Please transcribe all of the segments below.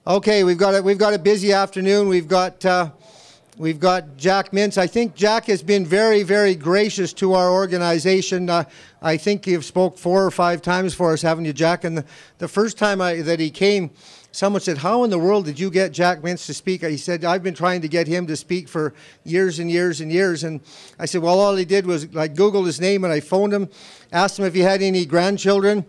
Okay, we've got a busy afternoon. We've got Jack Mintz. I think Jack has been very, very gracious to our organization. I think you've spoke 4 or 5 times for us, haven't you, Jack? And the first time that he came, someone said, "How in the world did you get Jack Mintz to speak?" He said, "I've been trying to get him to speak for years and years and years." And I said, "Well, all he did was I Googled his name and I phoned him, asked him if he had any grandchildren."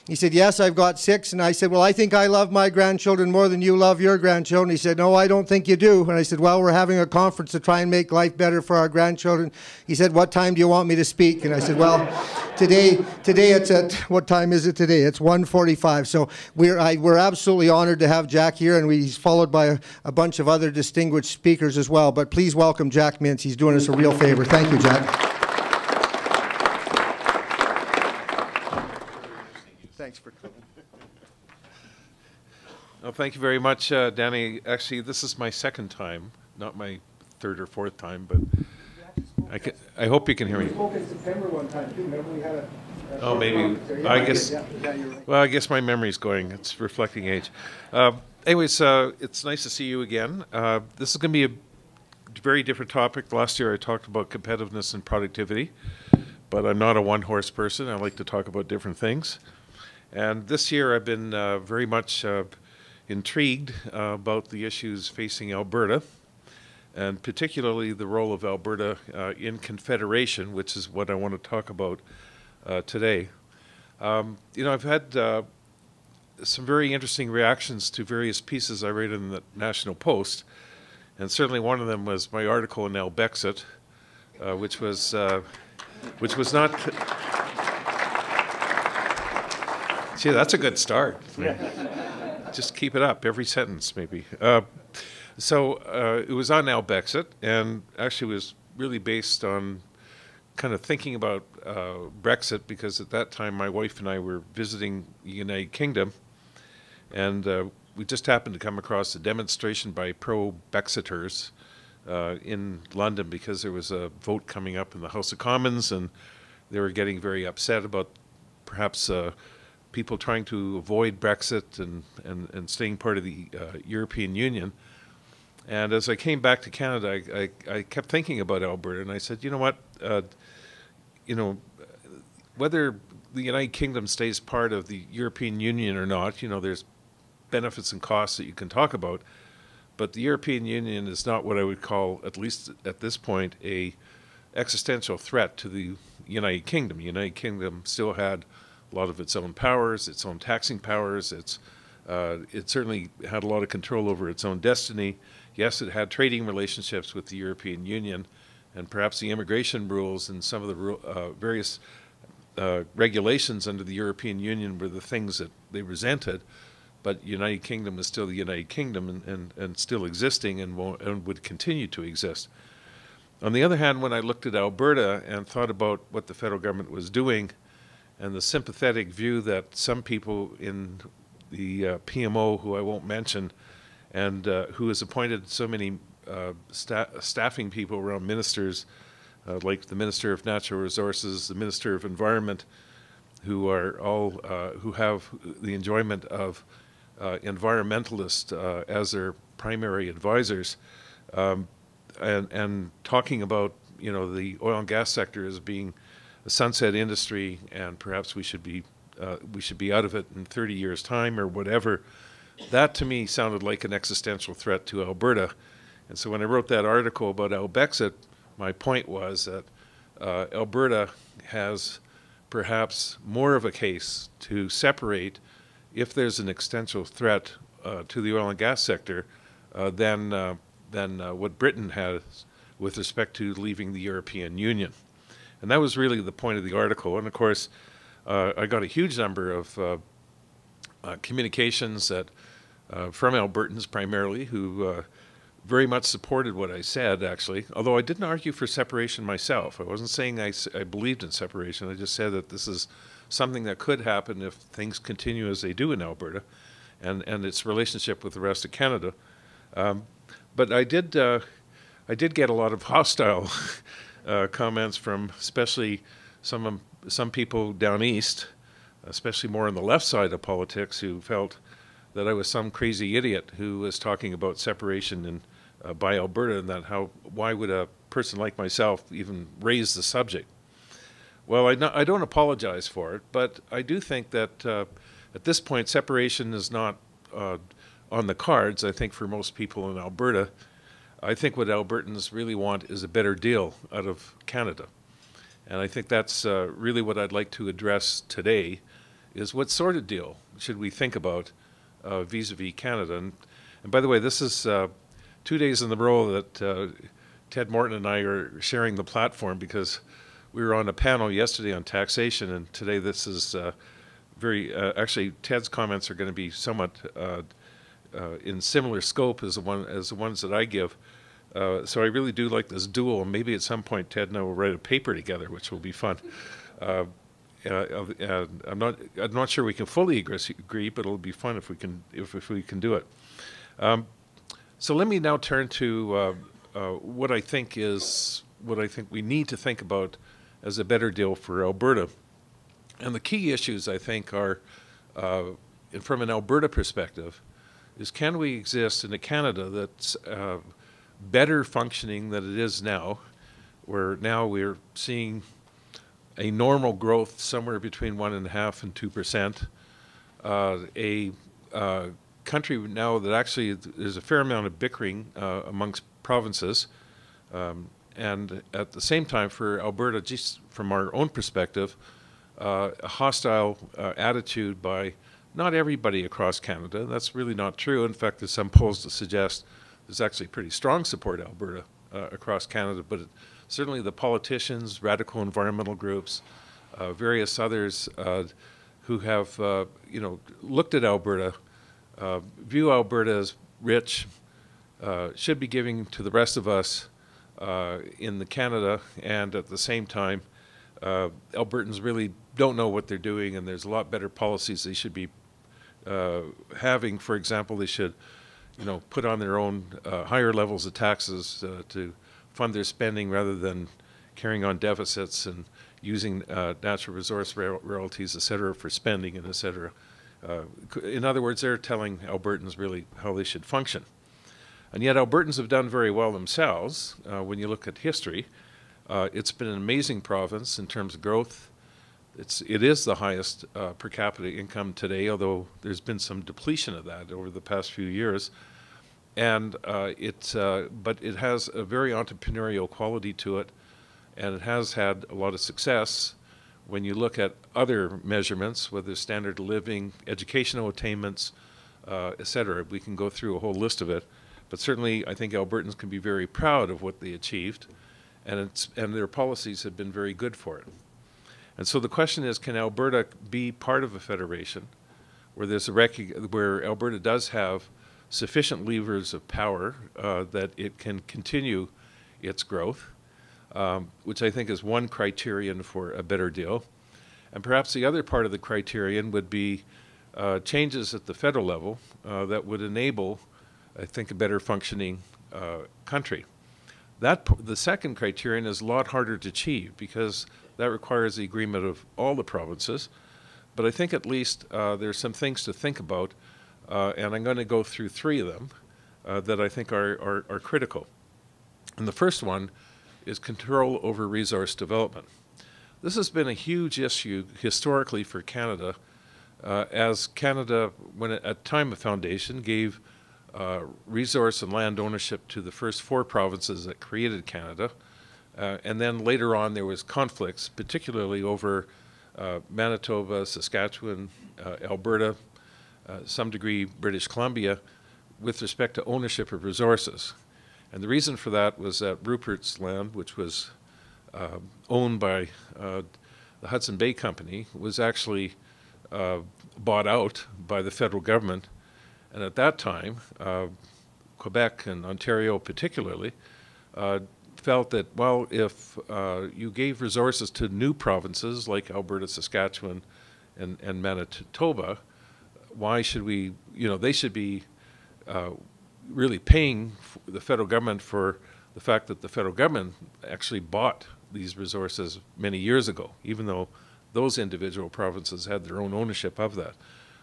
He said, "Yes, I've got 6. And I said, "Well, I think I love my grandchildren more than you love your grandchildren." He said, "No, I don't think you do." And I said, "Well, we're having a conference to try and make life better for our grandchildren." He said, "What time do you want me to speak?" And I said, "Well, today it's at, what time is it today? It's 1:45. So we're absolutely honored to have Jack here, and he's followed by a bunch of other distinguished speakers as well. But please welcome Jack Mintz. He's doing us a real favor. Thank you, Jack. Thanks for coming. Well, thank you very much, Danny. Actually, this is my 2nd time, not my 3rd or 4th time, but I hope you can hear me. We spoke in September one time, too. Remember we had a oh, maybe. I guess. Well, I guess my memory's going. It's reflecting age. Anyways, it's nice to see you again. This is going to be a very different topic. Last year I talked about competitiveness and productivity, but I'm not a one-horse person. I like to talk about different things. And this year I've been very much intrigued about the issues facing Alberta, and particularly the role of Alberta in Confederation, which is what I want to talk about today. You know, I've had some very interesting reactions to various pieces I read in the National Post, and certainly one of them was my article in Albexit, which was not... See, that's a good start. Just keep it up, every sentence, maybe. So it was on Albexit, and actually was really based on kind of thinking about Brexit, because at that time my wife and I were visiting the United Kingdom, and we just happened to come across a demonstration by pro-Brexiters in London, because there was a vote coming up in the House of Commons, and they were getting very upset about perhaps people trying to avoid Brexit and staying part of the European Union. And as I came back to Canada, I kept thinking about Alberta, and I said, you know what, you know, whether the United Kingdom stays part of the European Union or not, you know, there's benefits and costs that you can talk about, but the European Union is not what I would call, at least at this point, a existential threat to the United Kingdom. The United Kingdom still had a lot of its own powers, its own taxing powers. It certainly had a lot of control over its own destiny. Yes, it had trading relationships with the European Union, and perhaps the immigration rules and some of the various regulations under the European Union were the things that they resented. But United Kingdom is still the United Kingdom, and still existing, and would continue to exist. On the other hand, when I looked at Alberta and thought about what the federal government was doing, and the sympathetic view that some people in the PMO, who I won't mention, and who has appointed so many staffing people around ministers, like the Minister of Natural Resources, the Minister of Environment, who are all who have the enjoyment of environmentalists as their primary advisors, and talking about, you know, the oil and gas sector as being a sunset industry, and perhaps we should be out of it in 30 years' time or whatever. That to me sounded like an existential threat to Alberta. And so when I wrote that article about Albexit, my point was that Alberta has perhaps more of a case to separate, if there's an existential threat to the oil and gas sector, than what Britain has with respect to leaving the European Union. And that was really the point of the article. And of course, I got a huge number of communications that from Albertans primarily, who very much supported what I said, actually, although I didn't argue for separation myself. I wasn't saying I believed in separation. I just said that this is something that could happen if things continue as they do in Alberta, and its relationship with the rest of Canada. But I did get a lot of hostile comments from especially some people down east, especially more on the left side of politics, who felt that I was some crazy idiot who was talking about separation by Alberta, and that why would a person like myself even raise the subject? Well, I don't apologize for it, but I do think that at this point separation is not on the cards. I think for most people in Alberta, I think what Albertans really want is a better deal out of Canada. And I think that's really what I'd like to address today, is what sort of deal should we think about vis-a-vis Canada. And by the way, this is 2 days in a row that Ted Morton and I are sharing the platform, because we were on a panel yesterday on taxation, and today this is actually Ted's comments are going to be somewhat in similar scope as the ones that I give. So I really do like this duel, and maybe at some point Ted and I will write a paper together, which will be fun. I'm not sure we can fully agree, but it'll be fun if we can do it. So let me now turn to what I think we need to think about as a better deal for Alberta. And the key issues, I think, are, from an Alberta perspective, is can we exist in a Canada that's better functioning than it is now, where now we're seeing a normal growth somewhere between 1.5% and 2%, a country now that actually there's a fair amount of bickering amongst provinces, and at the same time for Alberta, just from our own perspective, a hostile attitude by not everybody across Canada. That's really not true. In fact, there's some polls that suggest there's actually pretty strong support of Alberta across Canada, but certainly the politicians, radical environmental groups, various others who have looked at Alberta, view Alberta as rich, should be giving to the rest of us in the Canada, and at the same time, Albertans really don't know what they're doing, and there's a lot better policies they should be having. For example, they should, put on their own higher levels of taxes to fund their spending, rather than carrying on deficits and using natural resource royalties, et cetera, for spending and et cetera. In other words, they're telling Albertans really how they should function. And yet Albertans have done very well themselves. When you look at history, it's been an amazing province in terms of growth. It is the highest per capita income today, although there's been some depletion of that over the past few years. And but it has a very entrepreneurial quality to it, and it has had a lot of success. When you look at other measurements, whether standard of living, educational attainments, et cetera, we can go through a whole list of it. But certainly, I think Albertans can be very proud of what they achieved, and their policies have been very good for it. And so the question is, can Alberta be part of a federation where Alberta does have sufficient levers of power that it can continue its growth, which I think is one criterion for a better deal. And perhaps the other part of the criterion would be changes at the federal level that would enable, I think, a better functioning country. The second criterion is a lot harder to achieve, because that requires the agreement of all the provinces. But I think at least there's some things to think about, and I'm going to go through three of them that I think are critical. And the first one is control over resource development. This has been a huge issue historically for Canada, as Canada, when at time of foundation, gave resource and land ownership to the first 4 provinces that created Canada. And then later on there was conflicts, particularly over Manitoba, Saskatchewan, Alberta, some degree British Columbia, with respect to ownership of resources. And the reason for that was that Rupert's Land, which was owned by the Hudson Bay Company, was actually bought out by the federal government. And at that time, Quebec and Ontario particularly felt that, well, if you gave resources to new provinces like Alberta, Saskatchewan, and Manitoba, why should we, they should be really paying the federal government for the fact that the federal government actually bought these resources many years ago, even though those individual provinces had their own ownership of that.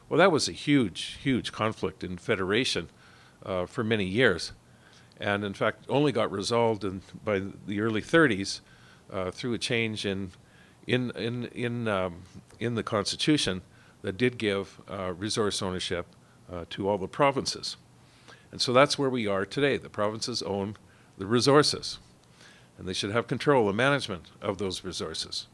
Well, that was a huge, huge conflict in Federation for many years, and in fact only got resolved by the early 30s through a change in the Constitution that did give resource ownership to all the provinces. And so that's where we are today. The provinces own the resources, and they should have control and management of those resources.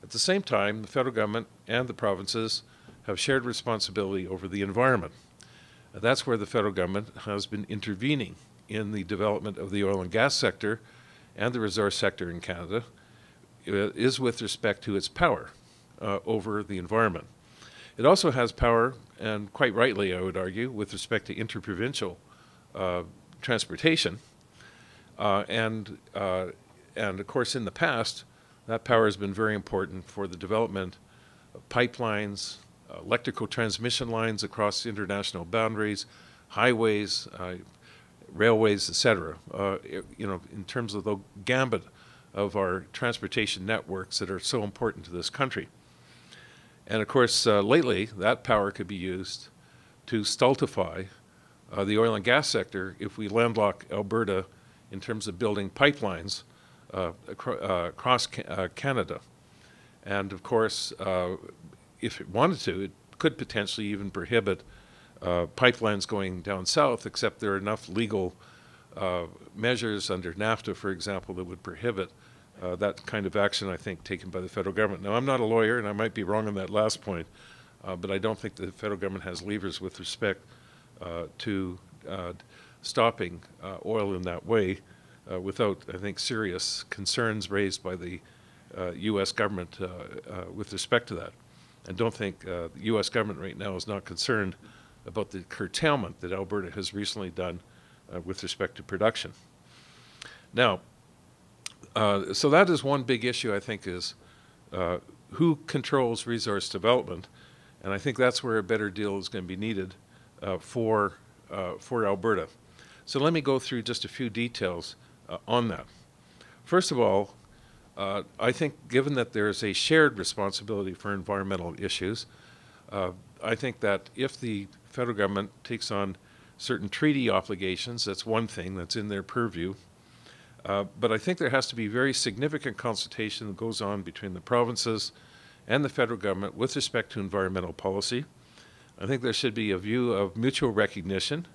At the same time, the federal government and the provinces have shared responsibility over the environment. And that's where the federal government has been intervening in the development of the oil and gas sector and the resource sector in Canada, is with respect to its power over the environment. It also has power, and quite rightly I would argue, with respect to interprovincial transportation. And of course in the past, that power has been very important for the development of pipelines, electrical transmission lines across international boundaries, highways, railways, etc. In terms of the gambit of our transportation networks that are so important to this country. And of course, lately, that power could be used to stultify the oil and gas sector if we landlock Alberta in terms of building pipelines across Canada. And of course, if it wanted to, it could potentially even prohibit pipelines going down south, except there are enough legal measures under NAFTA, for example, that would prohibit that kind of action, I think, taken by the federal government. Now, I'm not a lawyer, and I might be wrong on that last point, but I don't think the federal government has levers with respect to stopping oil in that way without, I think, serious concerns raised by the U.S. government with respect to that. I don't think the U.S. government right now is not concerned about the curtailment that Alberta has recently done with respect to production. Now, so that is one big issue, I think, is who controls resource development, and I think that's where a better deal is going to be needed for Alberta. So let me go through just a few details on that. First of all, I think given that there is a shared responsibility for environmental issues, I think that if the federal government takes on certain treaty obligations, that's one thing that's in their purview. But I think there has to be very significant consultation that goes on between the provinces and the federal government with respect to environmental policy. I think there should be a view of mutual recognition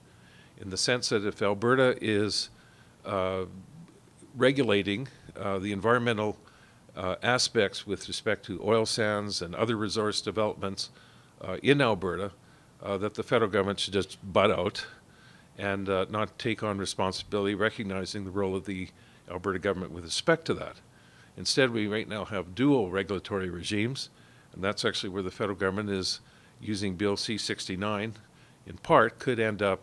in the sense that if Alberta is regulating the environmental aspects with respect to oil sands and other resource developments in Alberta, that the federal government should just butt out and not take on responsibility, recognizing the role of the Alberta government with respect to that. Instead, we right now have dual regulatory regimes, and that's actually where the federal government is using Bill C-69, in part, could end up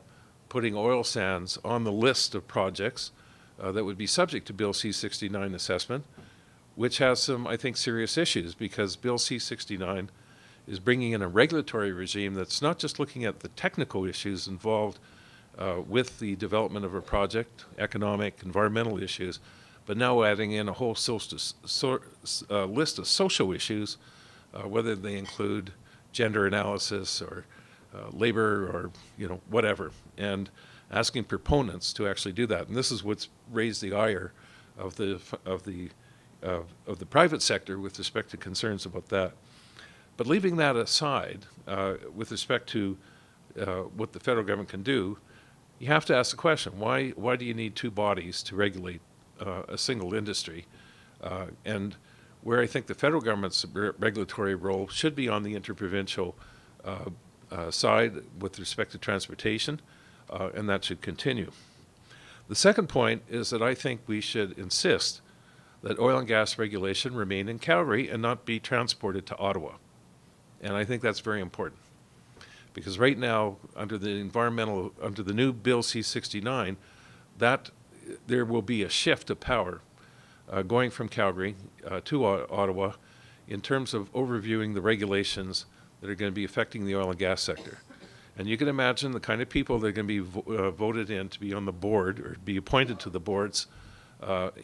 putting oil sands on the list of projects that would be subject to Bill C-69 assessment, which has some, I think, serious issues, because Bill C-69 is bringing in a regulatory regime that's not just looking at the technical issues involved with the development of a project, economic, environmental issues, but now adding in a whole list of social issues, whether they include gender analysis or labor or whatever, and asking proponents to actually do that. And this is what's raised the ire of the private sector with respect to concerns about that. But leaving that aside, with respect to what the federal government can do, you have to ask the question, why do you need two bodies to regulate a single industry? And where I think the federal government's regulatory role should be on the interprovincial side with respect to transportation, and that should continue. The second point is that I think we should insist that oil and gas regulation remain in Calgary and not be transported to Ottawa. And I think that's very important, because right now, under the new Bill C-69, that there will be a shift of power going from Calgary to Ottawa in terms of overviewing the regulations that are going to be affecting the oil and gas sector. And you can imagine the kind of people that are going to be voted in to be on the board or be appointed to the boards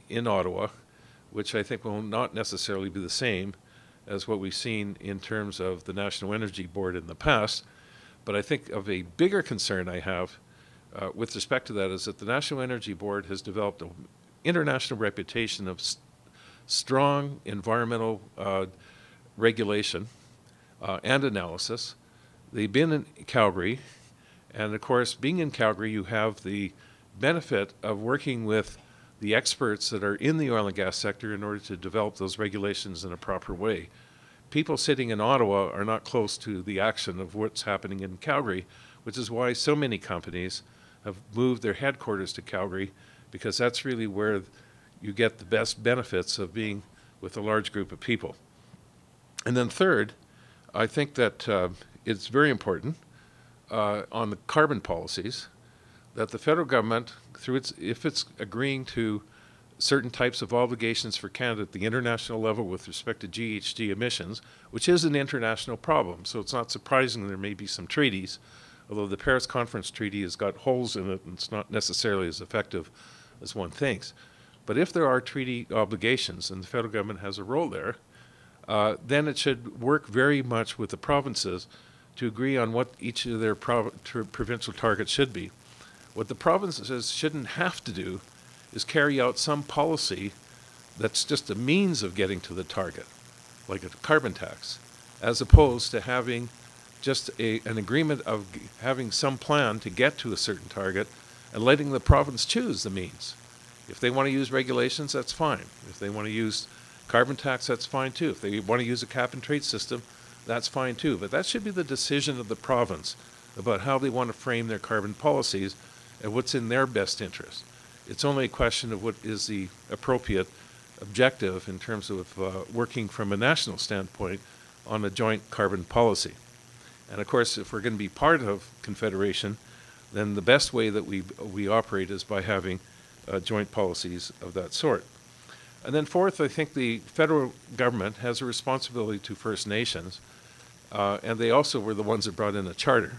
in Ottawa, which I think will not necessarily be the same as what we've seen in terms of the National Energy Board in the past. But I think of a bigger concern I have with respect to that is that the National Energy Board has developed an international reputation of strong environmental regulation and analysis. They've been in Calgary, and of course, being in Calgary, you have the benefit of working with the experts that are in the oil and gas sector in order to develop those regulations in a proper way. People sitting in Ottawa are not close to the action of what's happening in Calgary, which is why so many companies have moved their headquarters to Calgary, because that's really where you get the best benefits of being with a large group of people. And then third, I think that it's very important on the carbon policies that the federal government, if it's agreeing to certain types of obligations for Canada at the international level with respect to GHG emissions, which is an international problem, so it's not surprising there may be some treaties, although the Paris Conference Treaty has got holes in it and it's not necessarily as effective as one thinks. But if there are treaty obligations and the federal government has a role there, then it should work very much with the provinces to agree on what each of their provincial targets should be. What the provinces shouldn't have to do is carry out some policy that's just a means of getting to the target, like a carbon tax, as opposed to having just an agreement of having some plan to get to a certain target and letting the province choose the means. If they want to use regulations, that's fine. If they want to use carbon tax, that's fine too. If they want to use a cap and trade system, that's fine too. But that should be the decision of the province about how they want to frame their carbon policies and what's in their best interest. It's only a question of what is the appropriate objective in terms of working from a national standpoint on a joint carbon policy. And of course, if we're going to be part of Confederation, then the best way that we operate is by having joint policies of that sort. And then fourth, I think the federal government has a responsibility to First Nations, and they also were the ones that brought in a charter.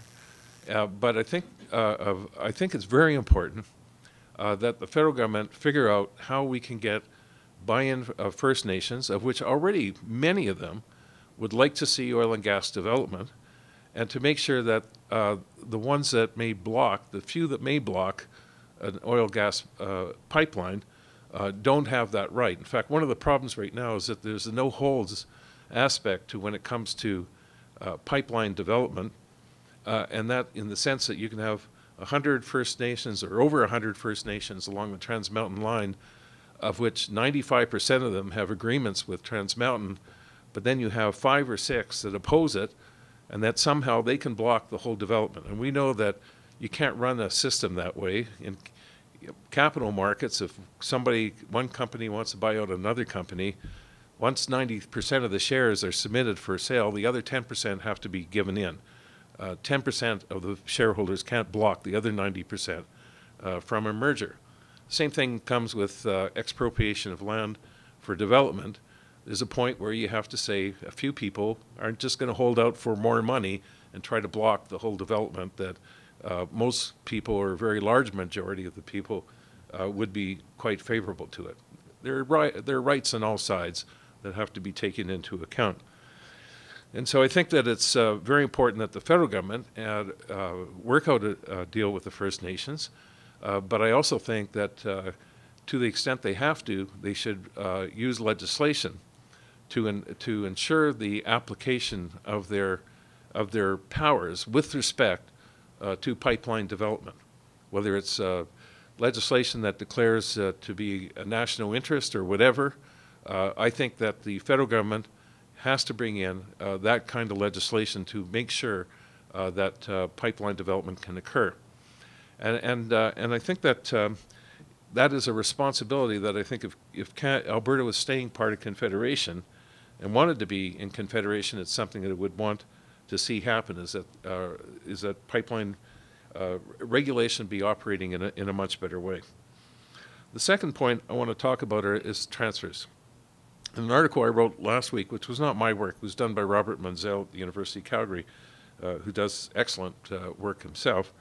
But I think it's very important that the federal government figure out how we can get buy-in of First Nations, of which already many of them would like to see oil and gas development, and to make sure that the ones that may block, the few that may block an oil gas pipeline, don't have that right. In fact, one of the problems right now is that there's a no-holds aspect to when it comes to pipeline development, and that in the sense that you can have 100 First Nations or over 100 First Nations along the Trans Mountain line, of which 95% of them have agreements with Trans Mountain, but then you have 5 or 6 that oppose it, and that somehow they can block the whole development. And we know that you can't run a system that way. In capital markets, if one company wants to buy out another company, once 90% of the shares are submitted for sale, the other 10% have to be given in. 10% of the shareholders can't block the other 90% from a merger. Same thing comes with expropriation of land for development. There's a point where you have to say a few people aren't just going to hold out for more money and try to block the whole development that most people, or a very large majority of the people, would be quite favorable to it. There are rights on all sides that have to be taken into account. And so I think that it's very important that the federal government work out a deal with the First Nations, but I also think that to the extent they have to, they should use legislation to ensure the application of their powers with respect to pipeline development, whether it's legislation that declares to be a national interest or whatever. I think that the federal government has to bring in that kind of legislation to make sure that pipeline development can occur. And I think that that is a responsibility that I think if Alberta was staying part of Confederation and wanted to be in Confederation, it's something that it would want to see happen, is that pipeline regulation be operating in a much better way. The second point I want to talk about is transfers. In an article I wrote last week, which was not my work, it was done by Robert Munzel at the University of Calgary, who does excellent work himself.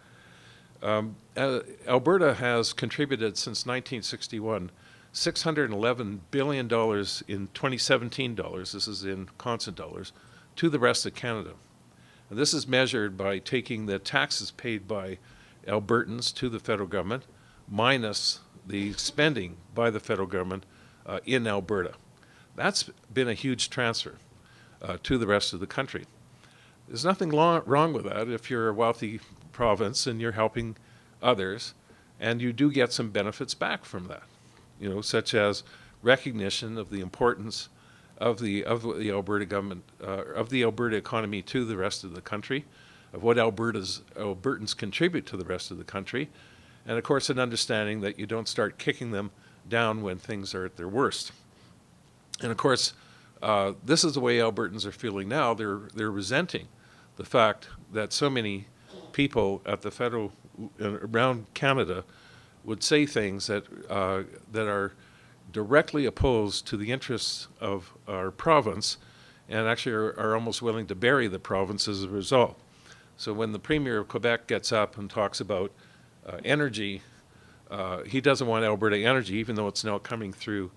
Alberta has contributed since 1961 $611 billion in 2017 dollars, this is in constant dollars, to the rest of Canada. And this is measured by taking the taxes paid by Albertans to the federal government minus the spending by the federal government in Alberta. That's been a huge transfer to the rest of the country. There's nothing wrong with that if you're a wealthy province and you're helping others, and you do get some benefits back from that, you know, such as recognition of the importance of the Alberta government, of the Alberta economy to the rest of the country, of what Albertans contribute to the rest of the country, and of course an understanding that you don't start kicking them down when things are at their worst. And of course, this is the way Albertans are feeling now. They're resenting the fact that so many people at the federal, around Canada, would say things that that are directly opposed to the interests of our province, and actually are almost willing to bury the province as a result. So when the Premier of Quebec gets up and talks about energy, he doesn't want Alberta Energy, even though it's now coming through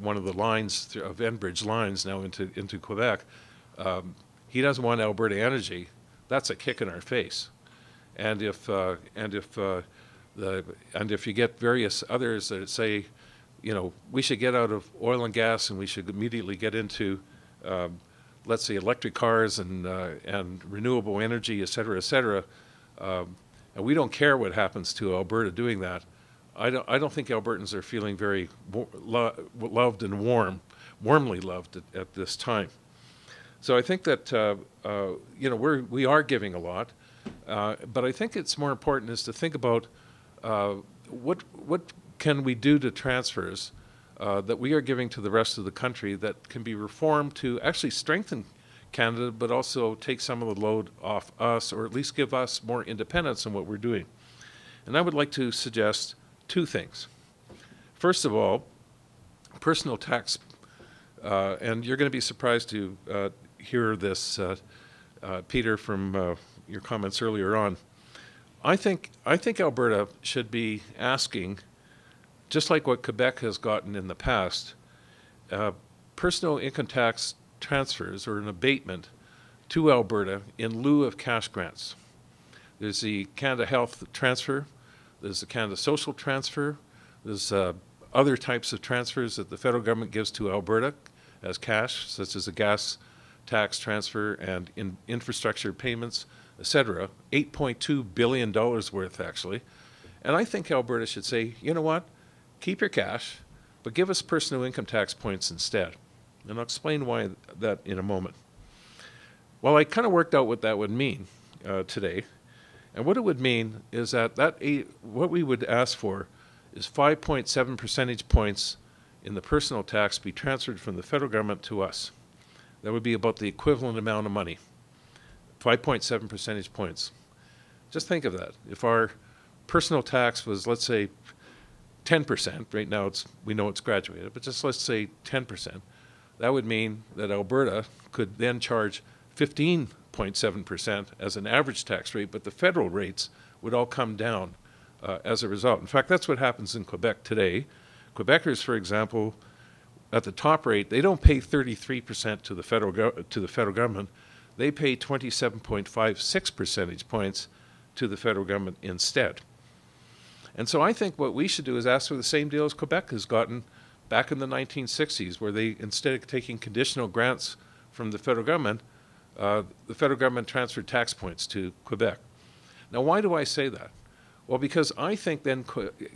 one of the lines of Enbridge lines now into Quebec. He doesn't want Alberta Energy. That's a kick in our face. And if you get various others that say, you know, we should get out of oil and gas and we should immediately get into, let's say, electric cars and renewable energy, et cetera, and we don't care what happens to Alberta doing that. I don't think Albertans are feeling very loved and warmly loved at this time. So I think that you know, we are giving a lot, but I think it's more important is to think about what can we do to transfers that we are giving to the rest of the country that can be reformed to actually strengthen Canada, but also take some of the load off us, or at least give us more independence in what we're doing. And I would like to suggest two things. First of all, personal tax, and you're going to be surprised to hear this, Peter, from your comments earlier on. I think Alberta should be asking, just like what Quebec has gotten in the past, personal income tax transfers or an abatement to Alberta in lieu of cash grants. There's the Canada Health transfer, there's the Canada Social transfer, there's other types of transfers that the federal government gives to Alberta as cash, such as a gas tax transfer and infrastructure payments, etc. $8.2 billion worth, actually. And I think Alberta should say, you know what, keep your cash, but give us personal income tax points instead. And I'll explain why that in a moment. Well, I kind of worked out what that would mean today. And what it would mean is that what we would ask for is 5.7 percentage points in the personal tax be transferred from the federal government to us. That would be about the equivalent amount of money, 5.7 percentage points. Just think of that. If our personal tax was, let's say, 10%, right now we know it's graduated, but just let's say 10%, that would mean that Alberta could then charge 15.7% as an average tax rate, but the federal rates would all come down as a result. In fact, that's what happens in Quebec today. Quebecers, for example, at the top rate, they don't pay 33% to the federal government. They pay 27.56 percentage points to the federal government instead. And so I think what we should do is ask for the same deal as Quebec has gotten back in the 1960s, where they, instead of taking conditional grants from the federal government transferred tax points to Quebec. Now, why do I say that? Well, because I think then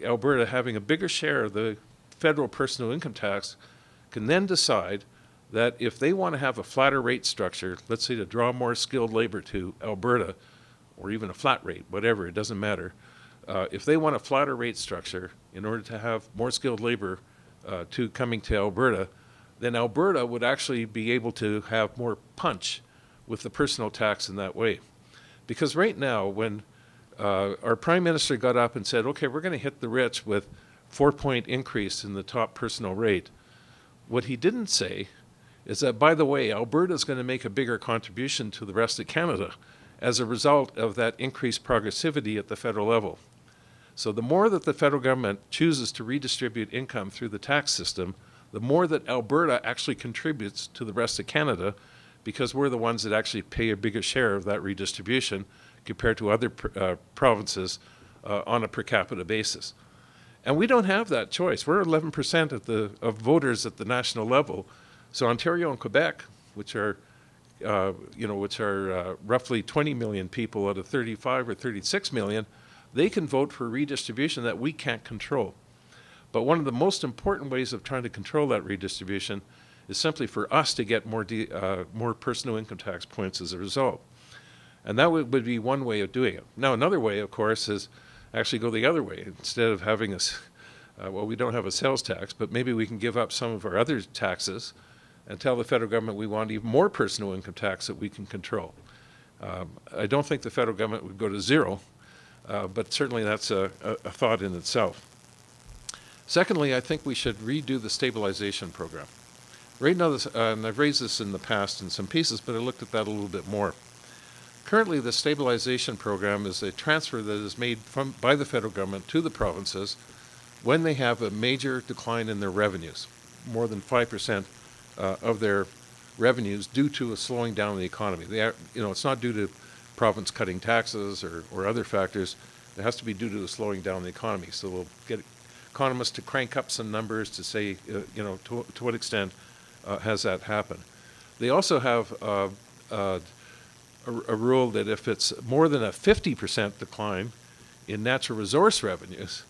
Alberta, having a bigger share of the federal personal income tax, can then decide that if they want to have a flatter rate structure, let's say to draw more skilled labor to Alberta, or even a flat rate, whatever, it doesn't matter. If they want a flatter rate structure in order to have more skilled labor coming to Alberta, then Alberta would actually be able to have more punch with the personal tax in that way. Because right now, when our Prime Minister got up and said, okay, we're going to hit the rich with 4-point increase in the top personal rate, what he didn't say is that, by the way, Alberta is going to make a bigger contribution to the rest of Canada as a result of that increased progressivity at the federal level. So the more that the federal government chooses to redistribute income through the tax system, the more that Alberta actually contributes to the rest of Canada, because we're the ones that actually pay a bigger share of that redistribution compared to other provinces on a per capita basis. And we don't have that choice. We're 11% of voters at the national level. So Ontario and Quebec, which are roughly 20 million people out of 35 or 36 million, they can vote for redistribution that we can't control. But one of the most important ways of trying to control that redistribution is simply for us to get more personal income tax points as a result. And that would be one way of doing it. Now, another way, of course, is actually go the other way. Instead of having well, we don't have a sales tax, but maybe we can give up some of our other taxes and tell the federal government we want even more personal income tax that we can control. I don't think the federal government would go to zero, but certainly that's a thought in itself. Secondly, I think we should redo the stabilization program. Right now, and I've raised this in the past in some pieces, but I looked at that a little bit more. Currently, the stabilization program is a transfer that is made by the federal government to the provinces when they have a major decline in their revenues, more than 5% of their revenues due to a slowing down of the economy. It's not due to province cutting taxes or other factors. It has to be due to the slowing down of the economy. So we'll get economists to crank up some numbers to say, to what extent has that happened. They also have a rule that if it's more than a 50% decline in natural resource revenues,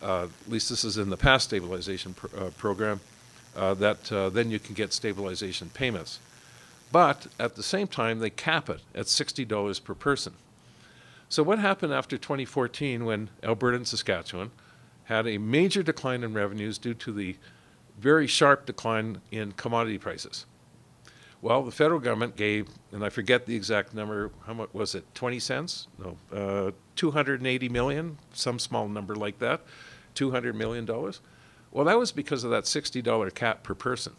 at least this is in the past stabilization program, then you can get stabilization payments. But at the same time, they cap it at $60 per person. So what happened after 2014 when Alberta and Saskatchewan had a major decline in revenues due to the very sharp decline in commodity prices? Well, the federal government gave, and I forget the exact number, how much was it, 20 cents? No, 280 million, some small number like that, $200 million. Well, that was because of that $60 cap per person.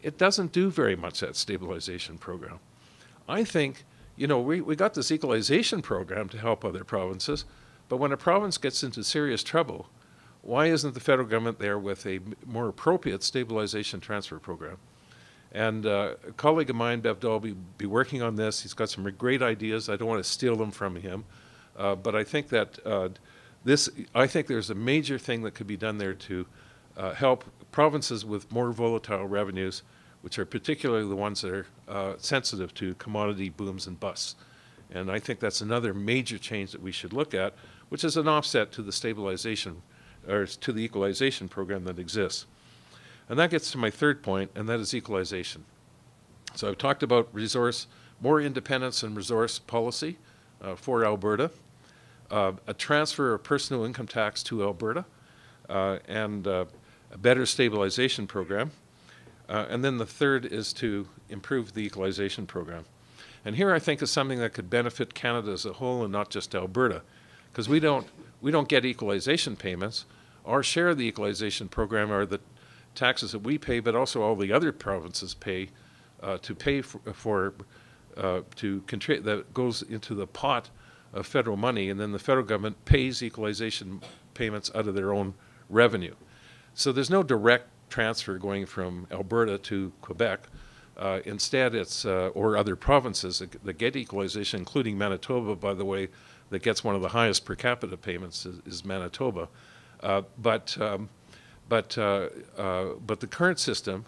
It doesn't do very much, that stabilization program. I think, we got this equalization program to help other provinces, but when a province gets into serious trouble, why isn't the federal government there with a more appropriate stabilization transfer program? And a colleague of mine, Bev Dahl, will be working on this. He's got some great ideas. I don't want to steal them from him. But I think that I think there's a major thing that could be done there to help provinces with more volatile revenues, which are particularly the ones that are sensitive to commodity booms and busts. And I think that's another major change that we should look at, which is an offset to the stabilization, or to the equalization program that exists. And that gets to my third point, and that is equalization. So I've talked about more independence in resource policy for Alberta, a transfer of personal income tax to Alberta, and a better stabilization program. And then the third is to improve the equalization program. And here I think is something that could benefit Canada as a whole and not just Alberta, because we don't get equalization payments. Our share of the equalization program are the taxes that we pay, but also all the other provinces pay that goes into the pot of federal money, and then the federal government pays equalization payments out of their own revenue. So there's no direct transfer going from Alberta to Quebec. Instead, it's or other provinces that get equalization, including Manitoba, by the way, that gets one of the highest per capita payments is Manitoba. But the current system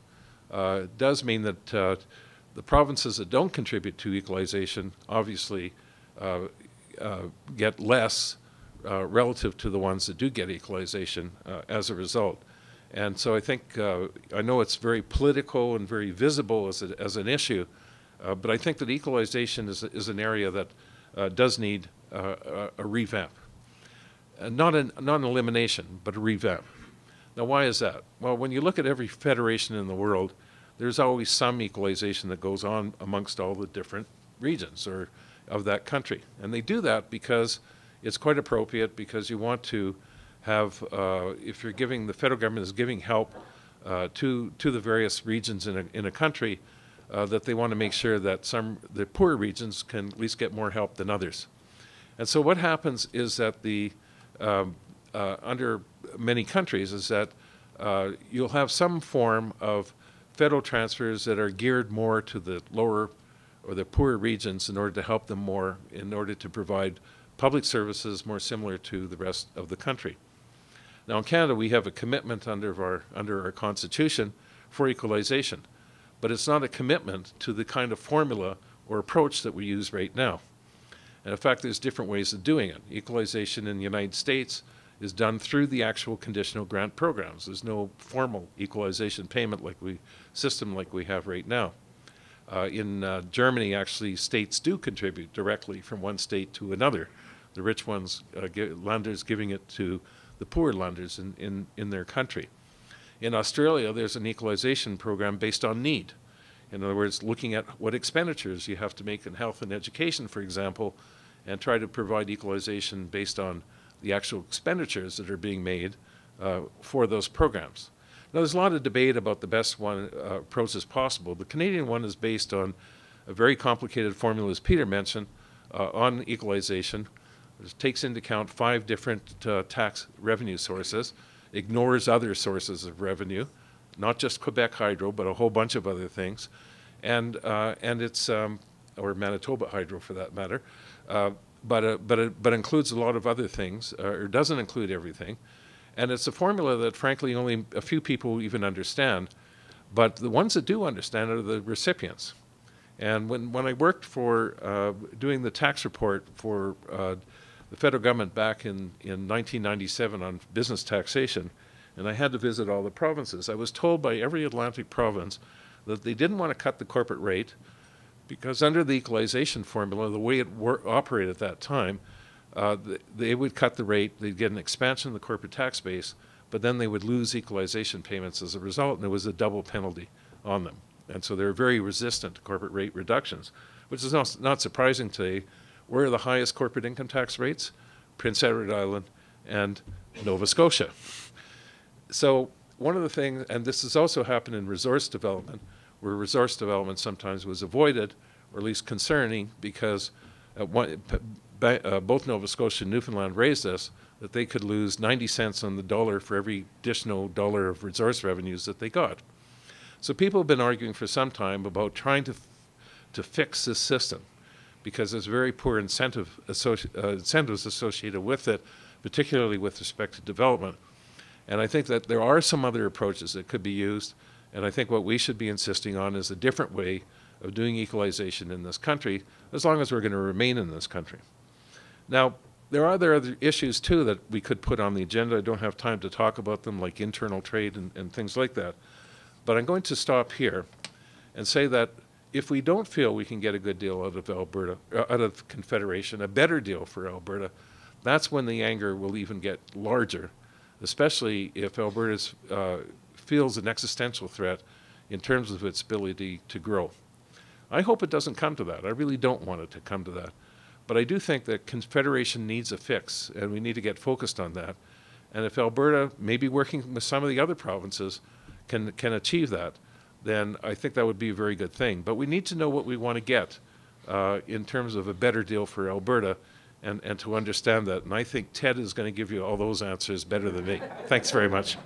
does mean that the provinces that don't contribute to equalization obviously get less relative to the ones that do get equalization as a result. And so I think, I know it's very political and very visible as an issue, but I think that equalization is an area that does need a revamp. Not an elimination, but a revamp. Now, why is that? Well, when you look at every federation in the world, there's always some equalization that goes on amongst all the different regions or of that country. And they do that because it's quite appropriate, because you want to have, if you're giving, the federal government is giving help to the various regions in a country, that they want to make sure that the poorer regions can at least get more help than others. And so what happens is that the under many countries is that you'll have some form of federal transfers that are geared more to the lower or the poorer regions in order to help them more, in order to provide public services more similar to the rest of the country. Now in Canada we have a commitment under our Constitution for equalization, but it's not a commitment to the kind of formula or approach that we use right now. And in fact, there's different ways of doing it. Equalization in the United States is done through the actual conditional grant programs. There's no formal equalization payment system like we have right now. In Germany, actually, states do contribute directly from one state to another. The rich ones, landers giving it to the poor landers in their country. In Australia, there's an equalization program based on need. In other words, looking at what expenditures you have to make in health and education, for example, and try to provide equalization based on the actual expenditures that are being made for those programs. Now, there's a lot of debate about the best approaches possible. The Canadian one is based on a very complicated formula, as Peter mentioned, on equalization. It takes into account 5 different tax revenue sources, ignores other sources of revenue, not just Quebec Hydro, but a whole bunch of other things, and it's or Manitoba Hydro for that matter, but includes a lot of other things, or doesn't include everything, and it's a formula that frankly only a few people even understand, but the ones that do understand are the recipients. And when I worked for doing the tax report for the federal government back in 1997 on business taxation, and I had to visit all the provinces, I was told by every Atlantic province that they didn't want to cut the corporate rate because under the equalization formula, the way it operated at that time, they would cut the rate, they'd get an expansion of the corporate tax base, but then they would lose equalization payments as a result, and there was a double penalty on them. And so they're very resistant to corporate rate reductions, which is not surprising today. Where are the highest corporate income tax rates? Prince Edward Island and Nova Scotia. So one of the things, and this has also happened in resource development, where resource development sometimes was avoided, or at least concerning, because both Nova Scotia and Newfoundland raised this, that they could lose 90 cents on the dollar for every additional dollar of resource revenues that they got. So people have been arguing for some time about trying to fix this system, because there's very poor incentives associated with it, particularly with respect to development. And I think that there are some other approaches that could be used, and I think what we should be insisting on is a different way of doing equalization in this country, as long as we're going to remain in this country. Now, there are other issues, too, that we could put on the agenda. I don't have time to talk about them, like internal trade and things like that. But I'm going to stop here and say that if we don't feel we can get a good deal out of Alberta, out of Confederation, a better deal for Alberta, that's when the anger will even get larger, especially if Alberta feels an existential threat in terms of its ability to grow. I hope it doesn't come to that. I really don't want it to come to that. But I do think that Confederation needs a fix, and we need to get focused on that. And if Alberta, maybe working with some of the other provinces, can achieve that, then I think that would be a very good thing. But we need to know what we want to get in terms of a better deal for Alberta, and to understand that. And I think Ted is going to give you all those answers better than me. Thanks very much.